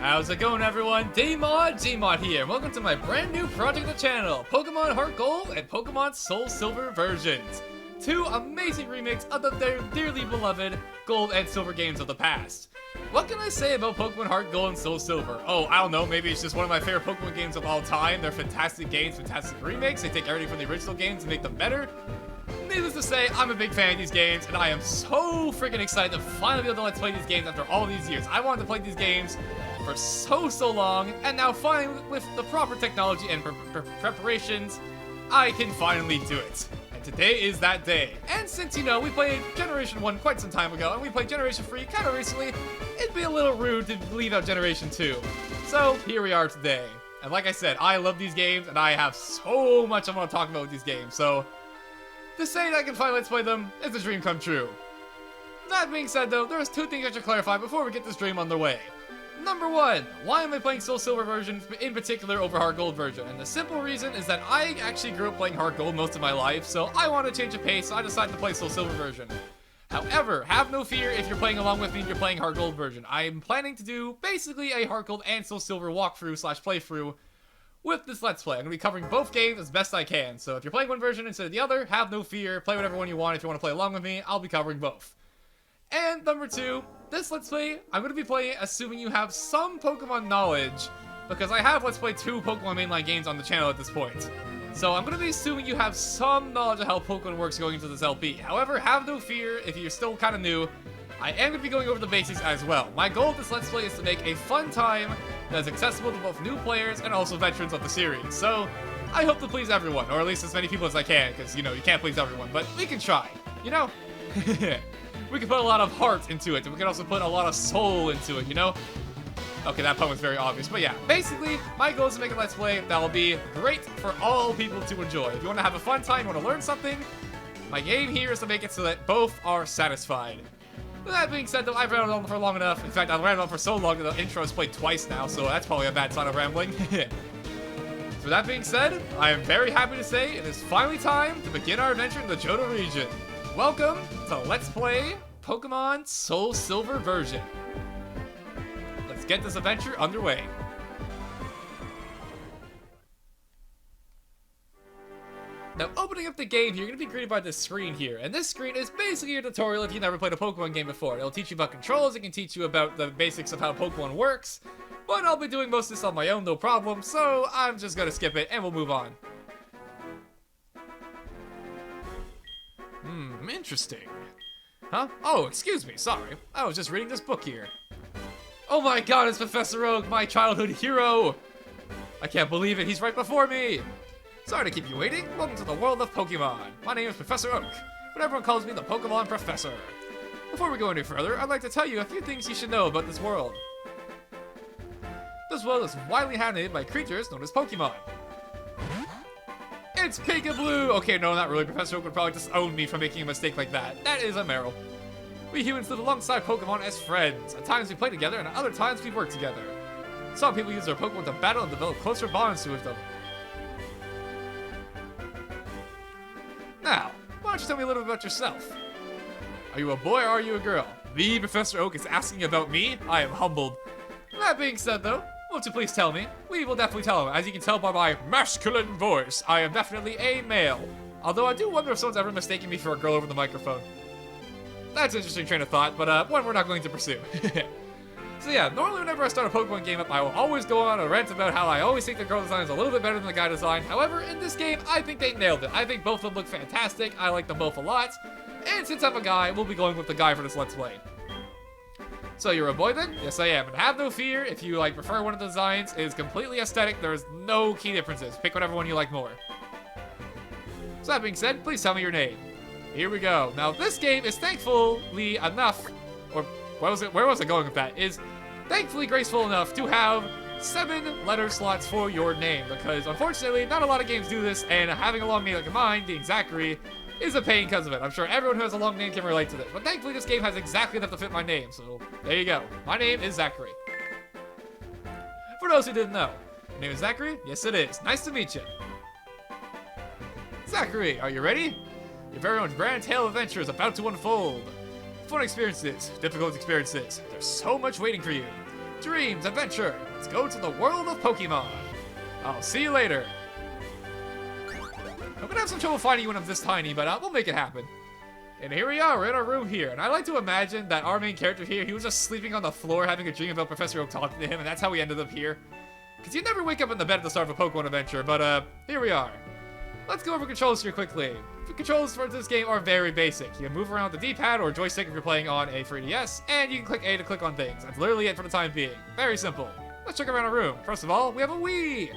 How's it going, everyone? DmodGmod here, and welcome to my brand new project on the channel, Pokemon Heart Gold and Pokemon Soulsilver versions. Two amazing remakes of the dearly beloved Gold and Silver games of the past. What can I say about Pokemon Heart Gold and Soulsilver? Oh, I don't know, maybe it's just one of my favorite Pokemon games of all time. They're fantastic games, fantastic remakes. They take everything from the original games and make them better. Needless to say, I'm a big fan of these games, and I am so freaking excited to finally be able to let's play these games after all these years. I wanted to play these games for so long, and now finally, with the proper technology and preparations, I can finally do it. And today is that day. And since, you know, we played Generation 1 quite some time ago, and we played Generation 3 kind of recently, it'd be a little rude to leave out Generation 2. So, here we are today. And like I said, I love these games, and I have so much I want to talk about with these games, so to say that I can finally let's play them is a dream come true. That being said though, there's two things I should clarify before we get this dream underway. Number one, why am I playing Soulsilver version in particular over Heart Gold version? And the simple reason is that I actually grew up playing Heart Gold most of my life, so I want to change the pace, so I decided to play Soulsilver version. However, have no fear if you're playing along with me and you're playing Heart Gold version. I am planning to do basically a Heart Gold and Soulsilver walkthrough / playthrough with this Let's Play. I'm going to be covering both games as best I can, so if you're playing one version instead of the other, have no fear, play whatever one you want. If you want to play along with me, I'll be covering both. And number two, this Let's Play, I'm going to be playing assuming you have some Pokemon knowledge, because I have Let's Play 2 Pokemon mainline games on the channel at this point. So I'm going to be assuming you have some knowledge of how Pokemon works going into this LP. However, have no fear if you're still kind of new, I am going to be going over the basics as well. My goal of this Let's Play is to make a fun time that is accessible to both new players and also veterans of the series. So, I hope to please everyone, or at least as many people as I can, because, you know, you can't please everyone, but we can try, you know? We can put a lot of heart into it, and we can also put a lot of soul into it, you know? Okay, that pun was very obvious, but yeah, basically, my goal is to make a Let's Play that will be great for all people to enjoy. If you want to have a fun time, you want to learn something, my aim here is to make it so that both are satisfied. With that being said, though, I've rambled on for long enough. In fact, I've rambled on for so long that the intro is played twice now, so that's probably a bad sign of rambling. So that being said, I am very happy to say it is finally time to begin our adventure in the Johto region. Welcome to Let's Play Pokemon Soulsilver version. Let's get this adventure underway. Now, opening up the game here, you're going to be greeted by this screen here. And this screen is basically a tutorial if you've never played a Pokemon game before. It'll teach you about controls, it can teach you about the basics of how Pokemon works. But I'll be doing most of this on my own, no problem, so I'm just going to skip it and we'll move on. Interesting. Huh? Oh, excuse me, sorry. I was just reading this book here. Oh my god, it's Professor Oak, my childhood hero! I can't believe it, he's right before me! Sorry to keep you waiting. Welcome to the world of Pokemon. My name is Professor Oak, but everyone calls me the Pokemon Professor. Before we go any further, I'd like to tell you a few things you should know about this world. This world is widely inhabited by creatures known as Pokemon. It's Pika-Blue! Okay, no, not really. Professor Oak would probably disown me for making a mistake like that. That is a Meryl. We humans live alongside Pokemon as friends. At times we play together, and at other times we work together. Some people use their Pokemon to battle and develop closer bonds with them. Now, why don't you tell me a little bit about yourself? Are you a boy or are you a girl? The Professor Oak is asking about me? I am humbled. That being said though, won't you please tell me? We will definitely tell him. As you can tell by my masculine voice, I am definitely a male. Although I do wonder if someone's ever mistaken me for a girl over the microphone. That's an interesting train of thought, but one we're not going to pursue. So yeah, normally whenever I start a Pokemon game up, I will always go on a rant about how I always think the girl design is a little bit better than the guy design. However, in this game, I think they nailed it. I think both of them look fantastic. I like them both a lot. And since I'm a guy, we'll be going with the guy for this Let's Play. So you're a boy then? Yes, I am. And have no fear, if you prefer one of the designs, it is completely aesthetic. There's no key differences. Pick whatever one you like more. So that being said, please tell me your name. Here we go. Now this game is thankfully enough, or where was I going with that? Is thankfully graceful enough to have 7 letter slots for your name, because unfortunately not a lot of games do this, and having a long name like mine, being Zachary, is a pain because of it. I'm sure everyone who has a long name can relate to this, but thankfully this game has exactly enough to fit my name, so there you go. My name is Zachary. For those who didn't know, your name is Zachary? Yes it is. Nice to meet you. Zachary, are you ready? Your very own grand tale of adventure is about to unfold. Fun experiences, difficult experiences, there's so much waiting for you. dreams, adventure. Let's go to the world of Pokemon. I'll see you later. I'm gonna have some trouble finding you when I'm this tiny, but we'll make it happen. And here we are, we're in our room here. And I like to imagine that our main character here, he was just sleeping on the floor having a dream about Professor Oak talking to him, and that's how we ended up here. Because you never wake up in the bed at the start of a Pokemon adventure, but here we are. Let's go over controls here quickly. The controls for this game are very basic. You can move around with the D-pad or joystick if you're playing on a 3DS, and you can click A to click on things. That's literally it for the time being. Very simple. Let's check around our room. First of all, we have a Wii.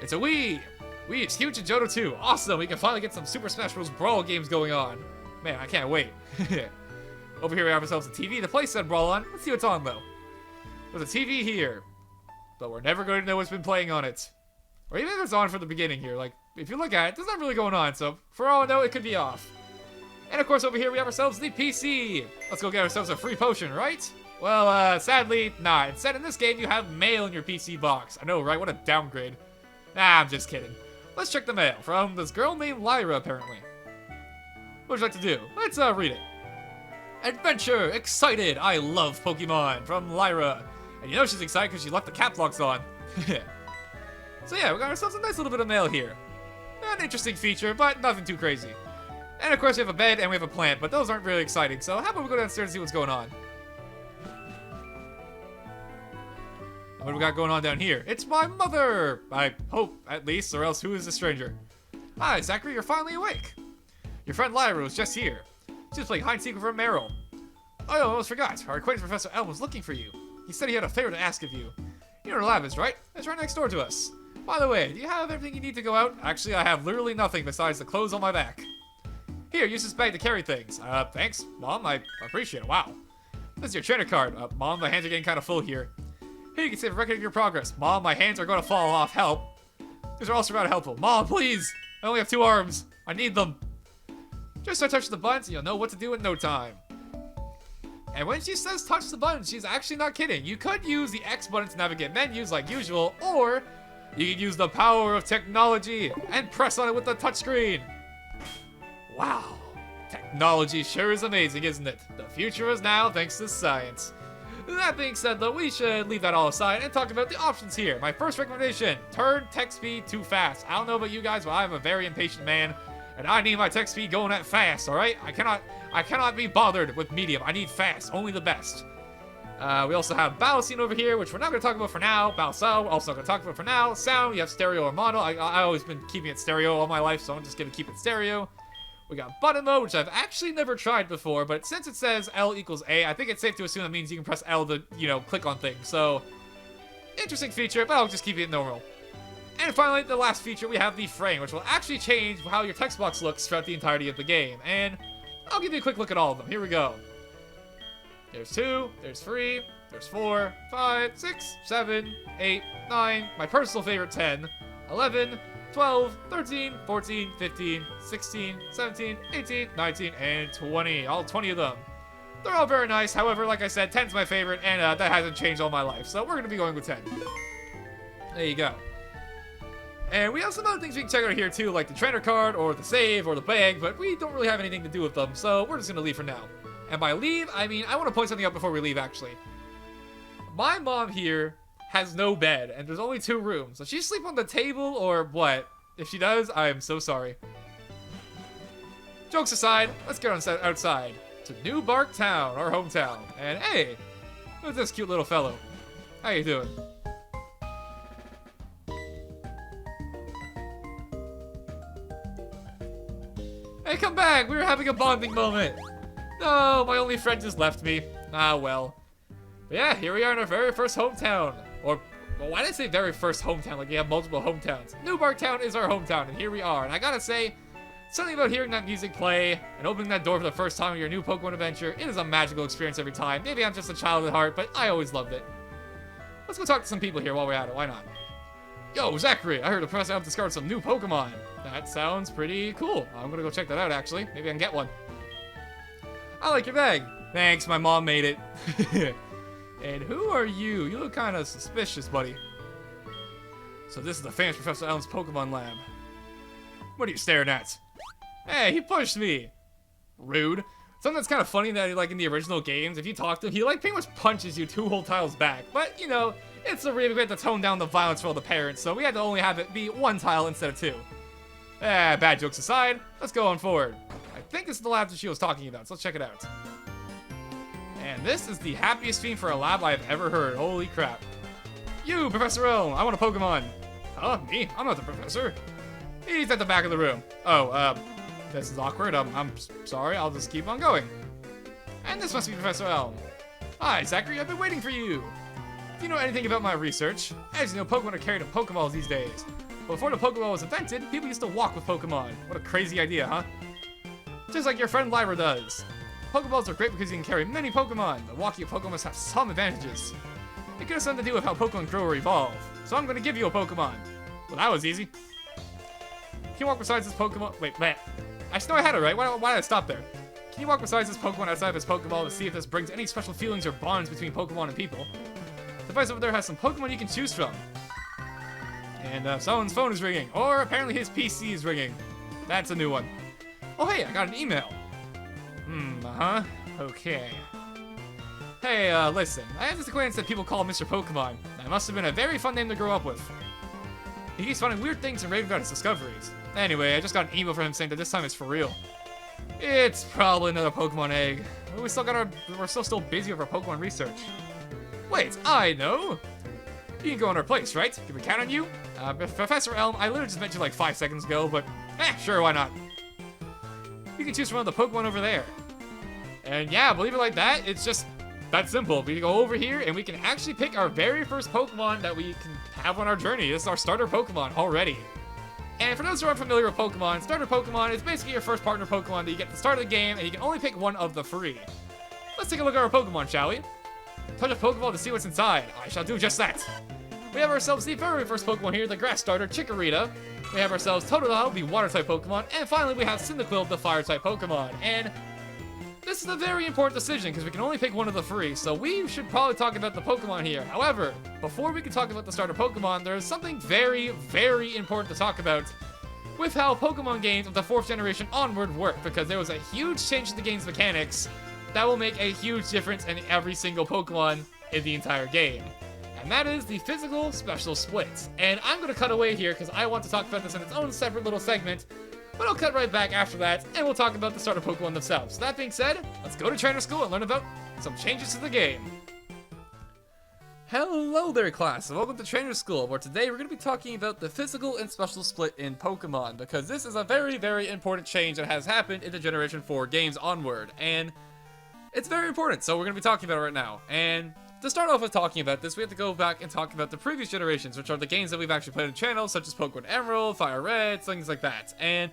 It's a Wii. Wii is huge in Johto 2. Awesome, we can finally get some Super Smash Bros. Brawl games going on. Man, I can't wait. Over here we have ourselves a TV to play said Brawl on. Let's see what's on though. There's a TV here, but we're never going to know what's been playing on it. Or even if it's on from the beginning here, like, if you look at it, there's not really going on, so for all I know, it could be off. And of course, over here we have ourselves the PC. Let's go get ourselves a free potion, right? Well, sadly, not. Instead, in this game, you have mail in your PC box. I know, right? What a downgrade. Nah, I'm just kidding. Let's check the mail from this girl named Lyra, apparently. What would you like to do? Let's read it. Adventure, excited, I love Pokemon, from Lyra. And you know she's excited because she left the cap locks on. So yeah, we got ourselves a nice little bit of mail here. An interesting feature, but nothing too crazy. And of course we have a bed and we have a plant, but those aren't really exciting, so how about we go downstairs and see what's going on. What do we got going on down here? It's my mother! I hope, at least, or else who is the stranger? Hi, Zachary, you're finally awake. Your friend Lyra was just here. She was playing hide and seek with her Meryl. Oh, I almost forgot. Our acquaintance Professor Elm was looking for you. He said he had a favor to ask of you. You know where the lab is, right? It's right next door to us. By the way, do you have everything you need to go out? Actually, I have literally nothing besides the clothes on my back. Here, use this bag to carry things. Thanks, Mom. I appreciate it. Wow. This is your trainer card. Mom, my hands are getting kind of full here. Here, you can save a record of your progress. Mom, my hands are going to fall off. Help. These are also rather helpful. Mom, please. I only have 2 arms. I need them. Just start touching the buttons and you'll know what to do in no time. And when she says touch the buttons, she's actually not kidding. You could use the X button to navigate menus like usual, or you can use the power of technology and press on it with the touchscreen. Wow. Technology sure is amazing, isn't it? The future is now thanks to science. That being said, though, we should leave that all aside and talk about the options here. My first recommendation, turn text speed to fast. I don't know about you guys, but I'm a very impatient man, and I need my text speed going at fast, alright? I cannot be bothered with medium. I need fast, only the best. We also have battle scene over here, which we're not going to talk about for now. Battle style, we're also not going to talk about for now. Sound, you have stereo or mono. I always been keeping it stereo all my life, so I'm just going to keep it stereo. We got button mode, which I've actually never tried before, but since it says L equals A, I think it's safe to assume that means you can press L to, you know, click on things. So, interesting feature, but I'll just keep it normal. And finally, the last feature, we have the frame, which will actually change how your text box looks throughout the entirety of the game. And I'll give you a quick look at all of them. Here we go. There's 2, there's 3, there's 4, 5, 6, 7, 8, 9, my personal favorite 10, 11, 12, 13, 14, 15, 16, 17, 18, 19, and 20. All 20 of them. They're all very nice. However, like I said, 10's my favorite, and that hasn't changed all my life. So we're going to be going with 10. There you go. And we have some other things we can check out here too, like the trainer card, or the save, or the bag, but we don't really have anything to do with them, so we're just going to leave for now. And by leave, I mean, I want to point something out before we leave, actually. My mom here has no bed, and there's only 2 rooms. Does she sleep on the table, or what? If she does, I am so sorry. Jokes aside, let's get on outside to New Bark Town, our hometown. And hey, who's this cute little fellow? How you doing? Hey, come back! We were having a bonding moment. No, my only friend just left me. Ah, well. But yeah, here we are in our very first hometown. Or, well, why did I say very first hometown? Like, you have multiple hometowns. New Bark Town is our hometown, and here we are. And I gotta say, something about hearing that music play and opening that door for the first time of your new Pokemon adventure, it is a magical experience every time. Maybe I'm just a child at heart, but I always loved it. Let's go talk to some people here while we're at it. Why not? Yo, Zachary, I heard the Professor Elm discovered some new Pokemon. That sounds pretty cool. I'm gonna go check that out, actually. Maybe I can get one. I like your bag. Thanks, my mom made it. And who are you? You look kind of suspicious, buddy. So this is the famous Professor Elm's Pokemon lab. What are you staring at? Hey, he pushed me. Rude. Something that's kind of funny that, like, in the original games, if you talk to him, he, like, pretty much punches you 2 whole tiles back. But, you know, it's a remake. We had to tone down the violence for all the parents, so we had to only have it be 1 tile instead of 2. Bad jokes aside, let's go on forward. I think this is the lab that she was talking about, so let's check it out. And this is the happiest theme for a lab I've ever heard. Holy crap. You, Professor Elm, I want a Pokemon. Huh, me? I'm not the professor. He's at the back of the room. Oh, this is awkward. I'm sorry, I'll just keep on going. And this must be Professor Elm. Hi, Zachary, I've been waiting for you. Do you know anything about my research? As you know, Pokemon are carried in Pokeballs these days. Before the Pokeball was invented, people used to walk with Pokemon. What a crazy idea, huh? Just like your friend Lyra does. Pokeballs are great because you can carry many Pokemon, but walking a Pokemon must have some advantages. It could have something to do with how Pokemon grow or evolve, so I'm going to give you a Pokemon. Well, that was easy. Can you walk besides this Pokemon? Wait, man. I just know I had it right. Why did I stop there? Can you walk besides this Pokemon outside of his Pokeball to see if this brings any special feelings or bonds between Pokemon and people? The device over there has some Pokemon you can choose from. And someone's phone is ringing, or apparently his PC is ringing. That's a new one. Oh hey, I got an email. Okay. Hey, listen, I have this acquaintance that people call Mr. Pokemon. That must have been a very fun name to grow up with. He keeps finding weird things and raving about his discoveries. Anyway, I just got an email from him saying that this time it's for real. It's probably another Pokemon egg. We're still busy with our Pokemon research. Wait, I know! You can go in our place, right? Can we count on you? Professor Elm, I literally just met you like 5 seconds ago, but sure, why not? You can choose from one of the Pokemon over there. And yeah, believe it like that, it's just that simple. We go over here and we can actually pick our very first Pokemon that we can have on our journey. This is our starter Pokemon already. And for those who aren't familiar with Pokemon, starter Pokemon is basically your first partner Pokemon that you get at the start of the game, and you can only pick one of the 3. Let's take a look at our Pokemon, shall we? Touch a Pokeball to see what's inside. I shall do just that. We have ourselves the very first Pokemon here, the grass starter, Chikorita. We have ourselves Totodile, the water-type Pokemon. And finally, we have Cyndaquil, the fire-type Pokemon. And this is a very important decision, because we can only pick one of the 3, so we should probably talk about the Pokemon here. However, before we can talk about the starter Pokemon, there's something very, very important to talk about with how Pokemon games of the 4th generation onward work, because there was a huge change to the game's mechanics that will make a huge difference in every single Pokemon in the entire game. And that is the physical special split. And I'm going to cut away here because I want to talk about this in its own separate little segment, but I'll cut right back after that, and we'll talk about the starter Pokemon themselves. So that being said, let's go to Trainer School and learn about some changes to the game. Hello there, class, and welcome to Trainer School, where today we're going to be talking about the physical and special split in Pokemon, because this is a very, very important change that has happened in the Generation 4 games onward, and it's very important, so we're going to be talking about it right now. And to start off with talking about this, we have to go back and talk about the previous generations, which are the games that we've actually played on the channel, such as Pokemon Emerald, Fire Red, things like that. And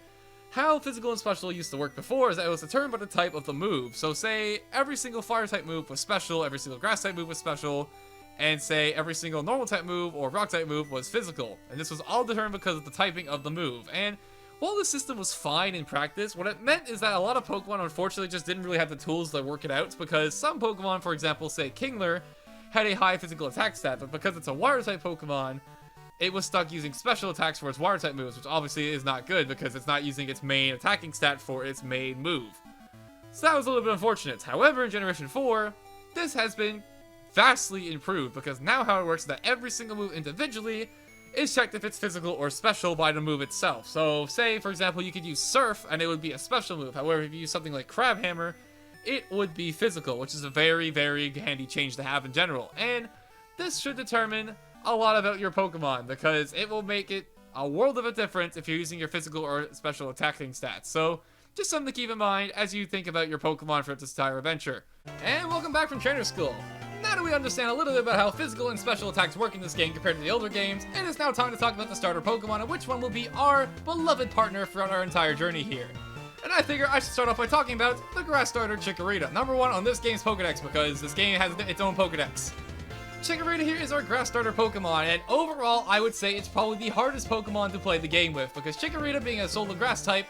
how physical and special used to work before is that it was determined by the type of the move. So say every single fire type move was special, every single grass type move was special, and say every single normal type move or rock type move was physical. And this was all determined because of the typing of the move. And while the system was fine in practice, what it meant is that a lot of Pokemon unfortunately just didn't really have the tools to work it out, because some Pokemon, for example, say Kingler, had a high physical attack stat, but because it's a water type Pokemon, it was stuck using special attacks for its water type moves, which obviously is not good because it's not using its main attacking stat for its main move. So that was a little bit unfortunate. However, in Generation 4, this has been vastly improved, because now how it works is that every single move individually is checked if it's physical or special by the move itself. So say, for example, you could use Surf and it would be a special move. However, if you use something like Crab Hammer, it would be physical, which is a very, very handy change to have in general. And this should determine a lot about your Pokemon, because it will make it a world of a difference if you're using your physical or special attacking stats. So just something to keep in mind as you think about your Pokemon for this entire adventure. And welcome back from Trainer School. Now that we understand a little bit about how physical and special attacks work in this game compared to the older games, it is now time to talk about the starter Pokemon and which one will be our beloved partner throughout our entire journey here. And I figure I should start off by talking about the grass starter Chikorita, number 1 on this game's Pokedex, because this game has its own Pokedex. Chikorita here is our grass starter Pokemon, and overall I would say it's probably the hardest Pokemon to play the game with, because Chikorita, being a solo grass type,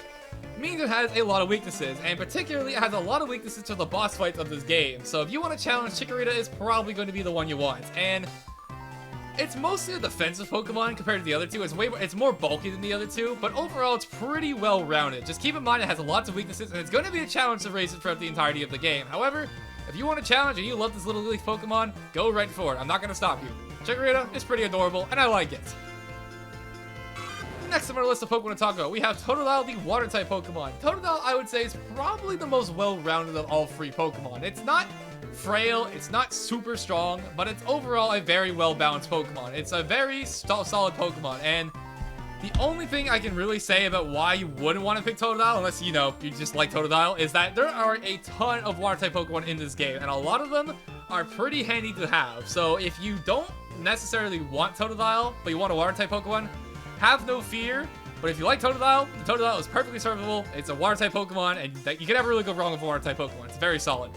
means it has a lot of weaknesses, and particularly it has a lot of weaknesses to the boss fights of this game. So if you want to challenge, Chikorita is probably going to be the one you want. And it's mostly a defensive Pokemon compared to the other two. It's more bulky than the other two, but overall it's pretty well rounded. Just keep in mind it has lots of weaknesses, and it's going to be a challenge to raise it throughout the entirety of the game. However, if you want a challenge and you love this little leaf Pokemon, go right for it. I'm not going to stop you. Chikorita is pretty adorable, and I like it. Next on our list of Pokemon to talk about, we have Totodile, the Water-type Pokemon. Totodile, I would say, is probably the most well-rounded of all three Pokemon. It's not frail, it's not super strong, but it's overall a very well-balanced Pokemon. It's a very solid Pokemon, and the only thing I can really say about why you wouldn't want to pick Totodile, unless, you know, you just like Totodile, is that there are a ton of Water-type Pokemon in this game, and a lot of them are pretty handy to have. So if you don't necessarily want Totodile, but you want a Water-type Pokemon, have no fear. But if you like Totodile, the Totodile is perfectly servable. It's a Water-type Pokemon, and you can never really go wrong with a Water-type Pokemon. It's very solid.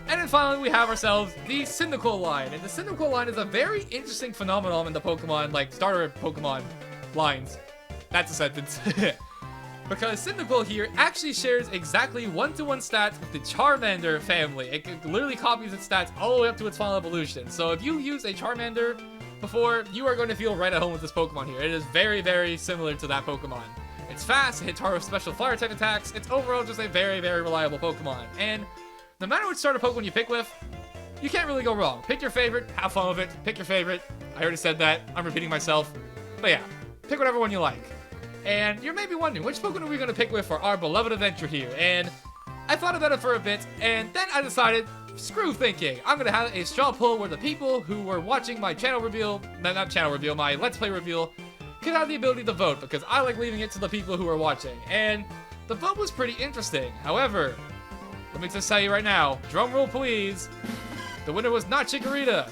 And then finally, we have ourselves the Cyndaquil line. And the Cyndaquil line is a very interesting phenomenon in the Pokemon, like, starter Pokemon lines. That's a sentence. Because Cyndaquil here actually shares exactly 1-to-1 stats with the Charmander family. It literally copies its stats all the way up to its final evolution. So if you use a Charmander before, you are going to feel right at home with this Pokemon here. It is very, very similar to that Pokemon. It's fast, it hits hard with special fire type attacks. It's overall just a very, very reliable Pokemon. And no matter which starter Pokemon you pick with, you can't really go wrong. Pick your favorite, have fun with it, pick your favorite. I already said that, I'm repeating myself. But yeah, pick whatever one you like. And you're maybe wondering, which Pokemon are we going to pick with for our beloved adventure here? And I thought about it for a bit, and then I decided, screw thinking. I'm going to have a straw poll where the people who were watching my channel reveal, not channel reveal, my Let's Play reveal, could have the ability to vote, because I like leaving it to the people who are watching. And the vote was pretty interesting. However, let me just tell you right now, drum roll please, the winner was not Chikorita.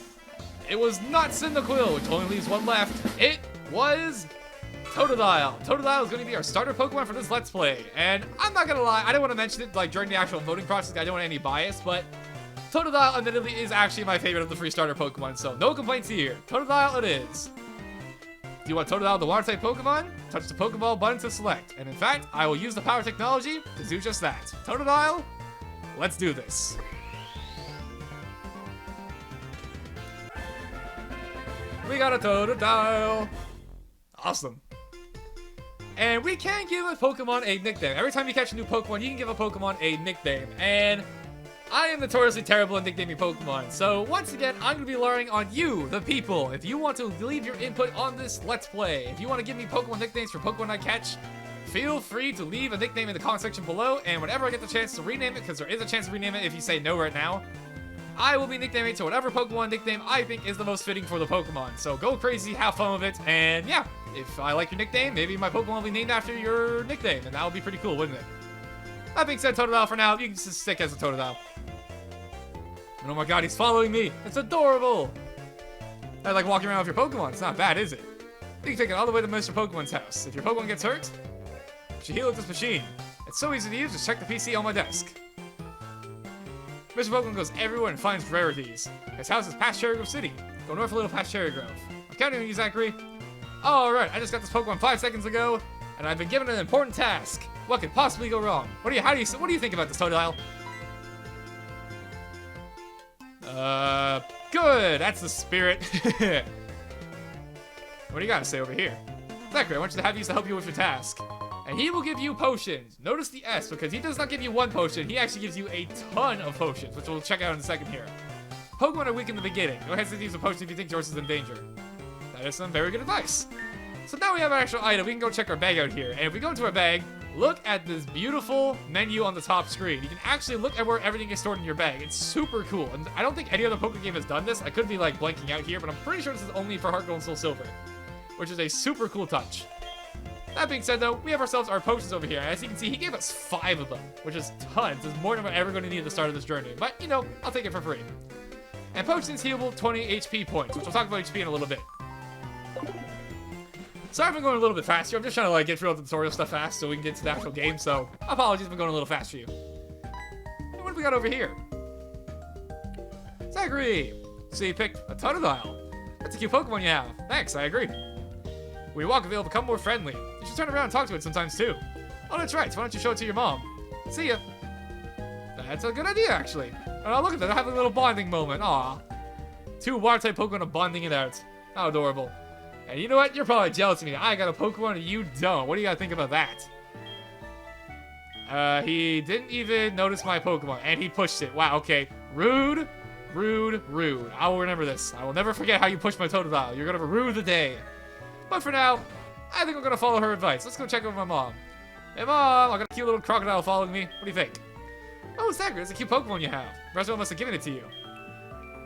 It was not Cyndaquil, which only leaves one left. It was Totodile. Totodile is going to be our starter Pokemon for this Let's Play. And I'm not going to lie, I didn't want to mention it like during the actual voting process. I don't want any bias, but Totodile admittedly is actually my favorite of the three starter Pokemon, so no complaints here. Totodile it is. Do you want Totodile the Water-type Pokemon? Touch the Pokeball button to select. And in fact, I will use the power technology to do just that. Totodile, let's do this. We got a Totodile. Awesome. And we can give a Pokemon a nickname. Every time you catch a new Pokemon, you can give a Pokemon a nickname. And I am notoriously terrible at nicknaming Pokemon. So once again, I'm going to be relying on you, the people. If you want to leave your input on this Let's Play, if you want to give me Pokemon nicknames for Pokemon I catch, feel free to leave a nickname in the comment section below. And whenever I get the chance to rename it, because there is a chance to rename it if you say no right now, I will be nicknaming it to whatever Pokemon nickname I think is the most fitting for the Pokemon. So go crazy, have fun with it, and yeah, if I like your nickname, maybe my Pokemon will be named after your nickname, and that would be pretty cool, wouldn't it? That being said, Totodile for now, you can just stick as a Totodile. And oh my god, he's following me! It's adorable! I like walking around with your Pokemon, it's not bad, is it? You can take it all the way to Mr. Pokemon's house. If your Pokemon gets hurt, you should heal with this machine. It's so easy to use, just check the PC on my desk. Mr. Pokemon goes everywhere and finds rarities. His house is past Cherry Grove City. Go north a little past Cherry Grove. I'm counting on you, Zachary. Alright, I just got this Pokemon 5 seconds ago, and I've been given an important task. What could possibly go wrong? What do you think about this, Totodile? Good! That's the spirit. What do you got to say over here? Zachary, I want you to have these to help you with your task. And he will give you potions. Notice the S, because he does not give you one potion. He actually gives you a ton of potions, which we'll check out in a second here. Pokemon are weak in the beginning. Go ahead and use a potion if you think yours is in danger. That is some very good advice. So now we have an actual item. We can go check our bag out here. And if we go into our bag, look at this beautiful menu on the top screen. You can actually look at where everything is stored in your bag. It's super cool. And I don't think any other Pokemon game has done this. I could be like blanking out here, but I'm pretty sure this is only for Heart Gold and Soul Silver, which is a super cool touch. That being said, though, we have ourselves our potions over here. As you can see, he gave us 5 of them, which is tons. It's more than we're ever going to need at the start of this journey. But, you know, I'll take it for free. And potions healable 20 HP points, which we'll talk about HP in a little bit. Sorry if I'm going a little bit faster. I'm just trying to, like, get through all the tutorial stuff fast so we can get to the actual game. So, apologies if I'm going a little fast for you. And what have we got over here? Zachary! So you picked a Totodile. That's a cute Pokemon you have. Thanks, I agree. When you walk, it'll become more friendly. You should turn around and talk to it sometimes, too. Oh, that's right. So why don't you show it to your mom? See ya. That's a good idea, actually. Oh, look at that. They're having a little bonding moment. Aw. Two water-type Pokemon are bonding it out. How adorable. And you know what? You're probably jealous of me. I got a Pokemon and you don't. What do you gotta think about that? He didn't even notice my Pokemon, and he pushed it. Wow, okay. Rude, rude, rude. I will remember this. I will never forget how you pushed my Totodile. You're gonna rue the day. But for now, I think I'm gonna follow her advice. Let's go check over my mom. Hey, Mom, I got a cute little crocodile following me. What do you think? Oh, Sagra, it's a cute Pokemon you have. President must have given it to you.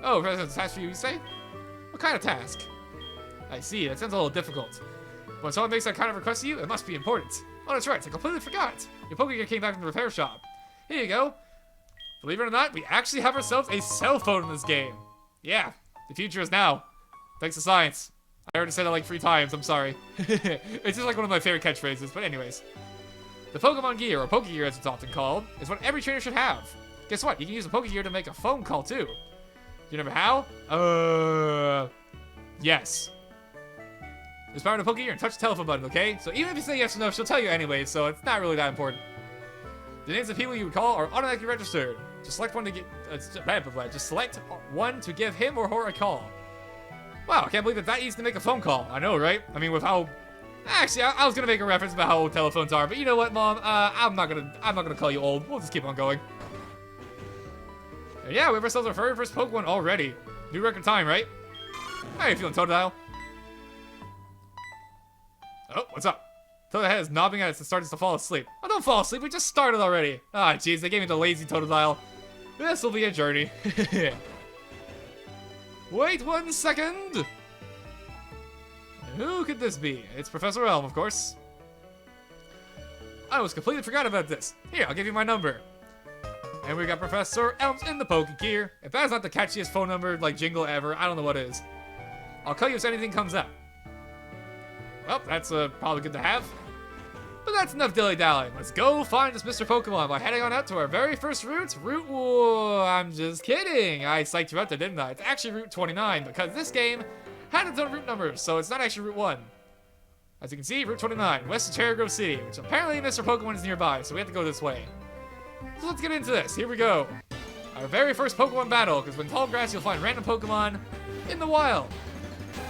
Oh, President's task for you say? What kind of task? I see, that sounds a little difficult. When someone makes that kind of request to you, it must be important. Oh, that's right, I completely forgot. Your Pokegear came back from the repair shop. Here you go. Believe it or not, we actually have ourselves a cell phone in this game. Yeah, the future is now. Thanks to science. I already said that like 3 times, I'm sorry. It's just like one of my favorite catchphrases, but anyways. The Pokemon Gear, or Pokegear as it's often called, is what every trainer should have. Guess what? You can use a Pokegear to make a phone call too. Do you remember how? Yes. Just power the Pokegear and touch the telephone button, okay? So even if you say yes or no, she'll tell you anyway, so it's not really that important. The names of people you would call are automatically registered. Just select one to get. Just select one to give him or her a call. Wow, I can't believe it's that easy to make a phone call. I know, right? I mean, with how. Actually, I was gonna make a reference about how old telephones are, but you know what, Mom? I'm not gonna call you old. We'll just keep on going. And yeah, we have ourselves our very first Pokemon already. New record time, right? How are you feeling, Totodile? Oh, what's up? Totodile head is knobbing at it and starts to fall asleep. Oh, don't fall asleep. We just started already. Ah, jeez, they gave me the lazy Totodile. This will be a journey. Wait 1 second. Who could this be? It's Professor Elm, of course. I almost completely forgot about this. Here, I'll give you my number. And we got Professor Elm's in the Pokegear. If that's not the catchiest phone number, like, jingle ever, I don't know what is. I'll call you if anything comes up. Well, that's probably good to have. But that's enough dilly-dallying. Let's go find this Mr. Pokemon by heading on out to our very first route. I'm just kidding. I psyched you out there, didn't I? It's actually Route 29, because this game had its own route numbers, so it's not actually Route 1. As you can see, Route 29, west of Cherry Grove City, which apparently Mr. Pokemon is nearby, so we have to go this way. So let's get into this. Here we go. Our very first Pokemon battle, because when tall grass, you'll find random Pokemon in the wild.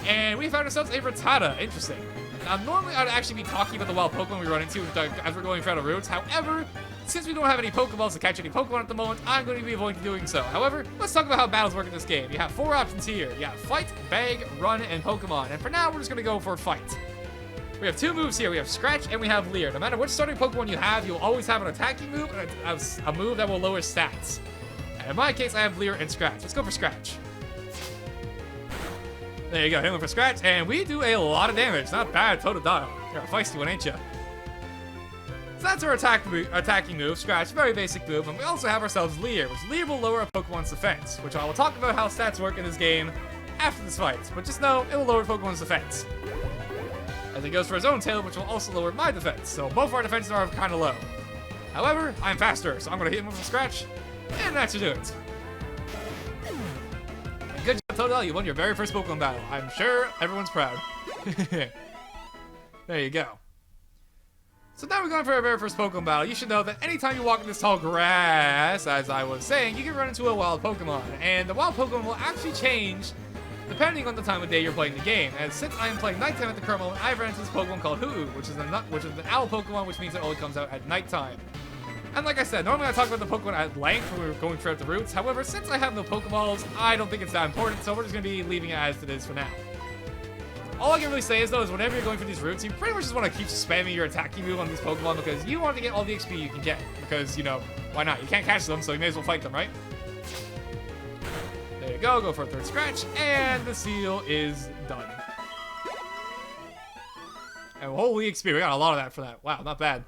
And we found ourselves a Rattata. Interesting. Now, normally I'd actually be talking about the wild Pokemon we run into as we're going through the routes. However, since we don't have any Pokeballs to catch any Pokemon at the moment, I'm going to be avoiding doing so. However, let's talk about how battles work in this game. You have 4 options here. You have Fight, Bag, Run, and Pokemon. And for now, we're just going to go for Fight. We have 2 moves here. We have Scratch and we have Leer. No matter which starting Pokemon you have, you'll always have an attacking move and a move that will lower stats. And in my case, I have Leer and Scratch. Let's go for Scratch. There you go, hit him for Scratch, and we do a lot of damage. Not bad, Totodile. You're a feisty one, ain't ya? So that's our attacking move, Scratch, very basic move, and we also have ourselves Leer, which Leer will lower a Pokemon's defense, which I will talk about how stats work in this game after this fight, but just know it will lower Pokemon's defense. As he goes for his own tail, which will also lower my defense, so both our defenses are kind of low. However, I'm faster, so I'm going to hit him with a Scratch, and that should do it. Good job, Totodile. You won your very first Pokemon battle. I'm sure everyone's proud. There you go. So now we're going for our very first Pokemon battle. You should know that anytime you walk in this tall grass, as I was saying, you can run into a wild Pokemon. And the wild Pokemon will actually change depending on the time of day you're playing the game. And since I am playing nighttime at the current moment, I've run into this Pokemon called Hoo-Oo, which is an owl Pokemon, which means it only comes out at nighttime. And like I said, normally I talk about the Pokemon at length when we were going throughout the routes. However, since I have no Pokeballs, I don't think it's that important, so we're just going to be leaving it as it is for now. All I can really say is, though, is whenever you're going through these routes, you pretty much just want to keep spamming your attacking move on these Pokemon because you want to get all the XP you can get. Because, you know, why not? You can't catch them, so you may as well fight them, right? There you go for a 3rd Scratch, and the seal is done. And holy XP, we got a lot of that for that. Wow, not bad.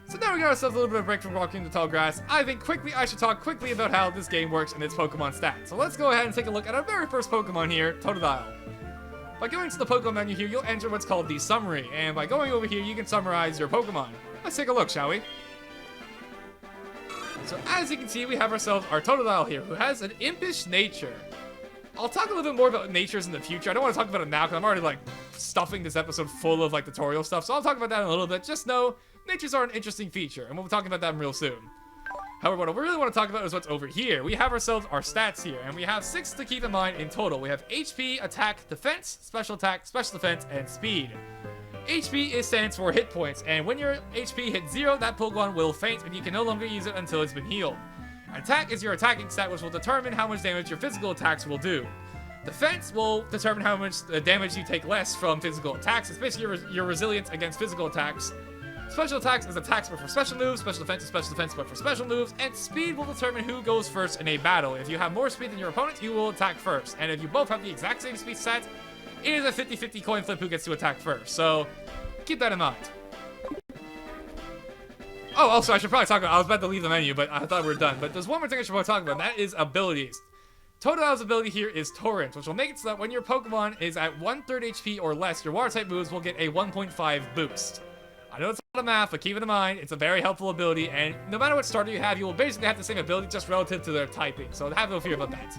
So now we got ourselves a little bit of a break from walking the tall grass. I think I should talk quickly about how this game works and its Pokemon stats. So let's go ahead and take a look at our very first Pokemon here, Totodile. By going to the Pokemon menu here, you'll enter what's called the summary, and by going over here, you can summarize your Pokemon. Let's take a look, shall we? So as you can see, we have ourselves our Totodile here, who has an impish nature. I'll talk a little bit more about natures in the future. I don't want to talk about it now, because I'm already, like, stuffing this episode full of, like, tutorial stuff, so I'll talk about that in a little bit. Just know natures are an interesting feature, and we'll be talking about that real soon. However, what I really want to talk about is what's over here. We have ourselves our stats here, and we have 6 to keep in mind in total. We have HP, attack, defense, special attack, special defense, and speed. HP stands for hit points, and when your HP hits 0, that Pokemon will faint, and you can no longer use it until it's been healed. Attack is your attacking stat, which will determine how much damage your physical attacks will do. Defense will determine how much damage you take less from physical attacks. It's basically your resilience against physical attacks. Special attacks is attacks but for special moves. Special defense is special defense but for special moves. And speed will determine who goes first in a battle. If you have more speed than your opponent, you will attack first. And if you both have the exact same speed stat, it is a 50-50 coin flip who gets to attack first. So keep that in mind. Oh, also, I should probably talk about, I was about to leave the menu, but I thought we were done. But there's one more thing I should probably talk about, and that is abilities. Totodil's ability here is Torrent, which will make it so that when your Pokemon is at 1/3 HP or less, your Water-type moves will get a 1.5 boost. I know it's a lot of math, but keep it in mind, it's a very helpful ability, and no matter what starter you have, you will basically have the same ability, just relative to their typing, so have no fear about that.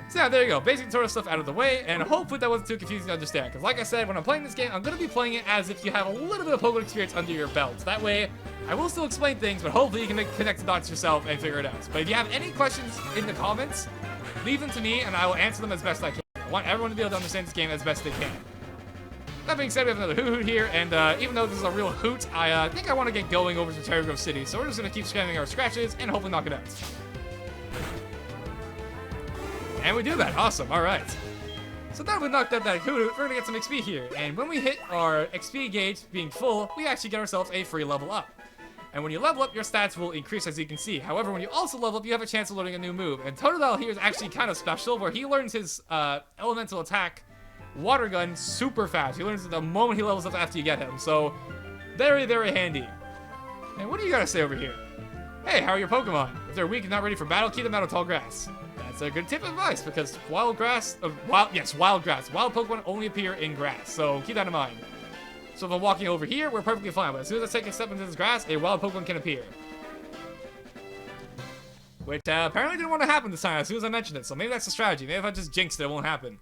So yeah, there you go. Basic tutorial stuff out of the way, and hopefully that wasn't too confusing to understand. Because like I said, when I'm playing this game, I'm going to be playing it as if you have a little bit of Pokemon experience under your belt. That way, I will still explain things, but hopefully you can connect the dots yourself and figure it out. But if you have any questions in the comments, leave them to me, and I will answer them as best I can. I want everyone to be able to understand this game as best they can. That being said, we have another Hoot here, and even though this is a real hoot, I think I want to get going over to Cherry Grove City, so we're just going to keep scanning our scratches and hopefully knock it out. And we do that. Awesome. All right. So now we knocked out that Hoot, we're going to get some XP here. And when we hit our XP gauge being full, we actually get ourselves a free level up. And when you level up, your stats will increase, as you can see. However, when you also level up, you have a chance of learning a new move. And Totodile here is actually kind of special, where he learns his elemental attack, Water Gun, super fast. He learns it the moment he levels up after you get him. So, very, very handy. And what do you got to say over here? Hey, how are your Pokemon? If they're weak and not ready for battle, keep them out of tall grass. That's a good tip of advice, because wild grass. Wild grass. Wild Pokemon only appear in grass, so keep that in mind. So if I'm walking over here, we're perfectly fine, but as soon as I take a step into this grass, a wild Pokemon can appear. Which apparently didn't want to happen this time as soon as I mentioned it, so maybe that's a strategy. Maybe if I just jinxed it, it won't happen.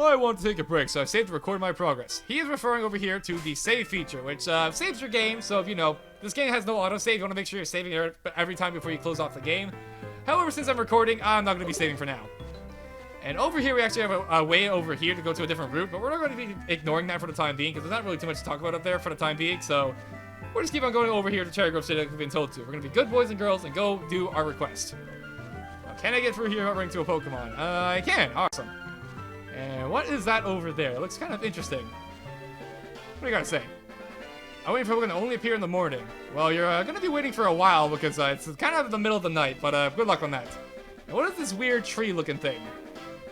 I want to take a break, so I saved to record my progress. He is referring over here to the save feature, which saves your game, so if you know, this game has no autosave, you want to make sure you're saving it every time before you close off the game. However, since I'm recording, I'm not going to be saving for now. And over here, we actually have a way over here to go to a different route, but we're not going to be ignoring that for the time being, because there's not really too much to talk about up there for the time being, so we'll just keep on going over here to Cherry Grove City like we've been told to. We're going to be good boys and girls and go do our request. Now, can I get through here without running to a Pokemon? I can. Awesome. And what is that over there? It looks kind of interesting. What do you got to say? I'm waiting for Pokemon to only appear in the morning. Well, you're going to be waiting for a while because it's kind of the middle of the night, but good luck on that. And what is this weird tree-looking thing?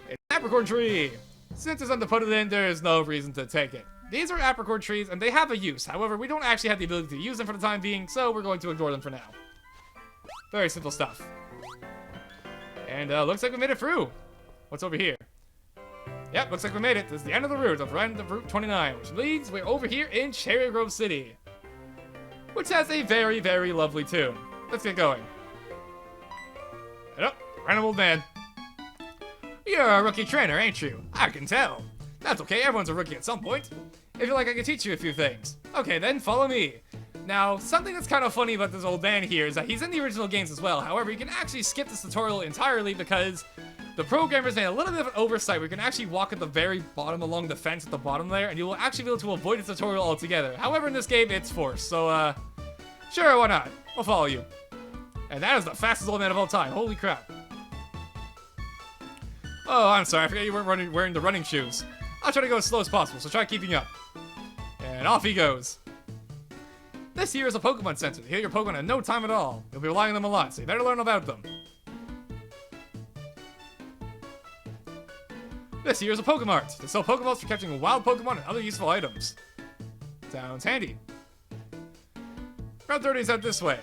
It's an apricorn tree. Since there's nothing to put it in, there is no reason to take it. These are apricorn trees, and they have a use. However, we don't actually have the ability to use them for the time being, so we're going to ignore them for now. Very simple stuff. And looks like we made it through. What's over here? Yep, looks like we made it. This is the end of the route of Route 29, which means we're over here in Cherry Grove City, which has a very, very lovely tune. Let's get going. Oh, random old man. You're a rookie trainer, ain't you? I can tell. That's okay, everyone's a rookie at some point. If you like, I can teach you a few things. Okay, then follow me. Now, something that's kind of funny about this old man here is that he's in the original games as well. However, you can actually skip this tutorial entirely because the programmers made a little bit of an oversight where you can actually walk at the very bottom along the fence at the bottom there, and you will actually be able to avoid the tutorial altogether. However, in this game, it's forced, so, sure, why not? I'll follow you. And that is the fastest old man of all time. Holy crap. Oh, I'm sorry, I forgot you weren't wearing the running shoes. I'll try to go as slow as possible, so try keeping up. And off he goes. This here is a Pokemon Center to heal your Pokemon in no time at all. You'll be relying on them a lot, so you better learn about them. This here is a Pokemart. They sell Pokeballs for catching wild Pokemon and other useful items. Sounds handy. Route 30 is out this way.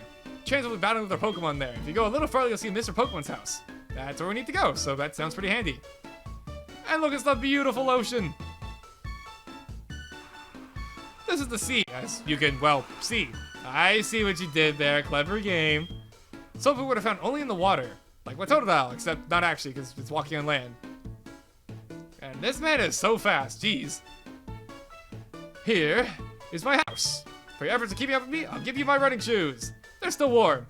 Chance will be battling with their Pokemon there. If you go a little further, you'll see Mr. Pokemon's house. That's where we need to go, so that sounds pretty handy. And look, it's the beautiful ocean. This is the sea, as you can, well, see. I see what you did there. Clever game. Some people would have found only in the water. Like with Totodile, except not actually, because it's walking on land. And this man is so fast, jeez. Here is my house. For your efforts to keep up with me, I'll give you my running shoes. They're still warm.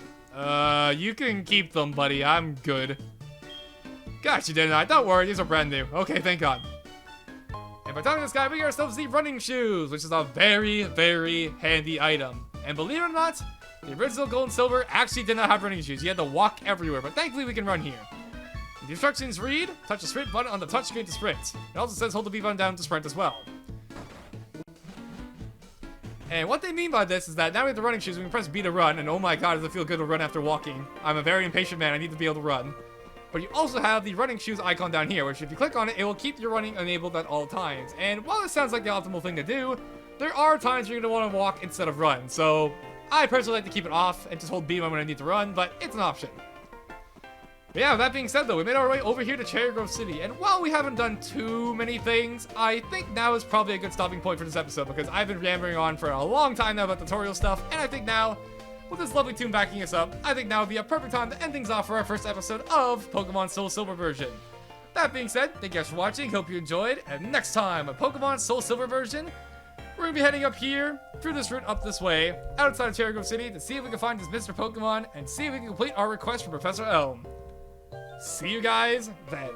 You can keep them, buddy. I'm good. Got you, didn't I? Don't worry, these are brand new. Okay, thank God. And by talking to this guy, we get ourselves the running shoes, which is a very, very handy item. And believe it or not, the original Gold and Silver actually did not have running shoes. You had to walk everywhere, but thankfully we can run here. The instructions read, touch the sprint button on the touchscreen to sprint. It also says hold the B button down to sprint as well. And what they mean by this is that now we have the running shoes, we can press B to run, and oh my god, does it feel good to run after walking. I'm a very impatient man, I need to be able to run. But you also have the running shoes icon down here, which if you click on it, it will keep your running enabled at all times. And while this sounds like the optimal thing to do, there are times you're going to want to walk instead of run. So I personally like to keep it off and just hold B when I need to run, but it's an option. But yeah, with that being said though, we made our way over here to Cherry Grove City, and while we haven't done too many things, I think now is probably a good stopping point for this episode, because I've been rambling on for a long time now about tutorial stuff, and I think now, with this lovely tune backing us up, I think now would be a perfect time to end things off for our first episode of Pokemon Soul Silver version. That being said, thank you guys for watching, hope you enjoyed, and next time on Pokemon Soul Silver version, we're going to be heading up here, through this route up this way, outside of Cherry Grove City, to see if we can find this Mr. Pokemon, and see if we can complete our request from Professor Elm. See you guys then.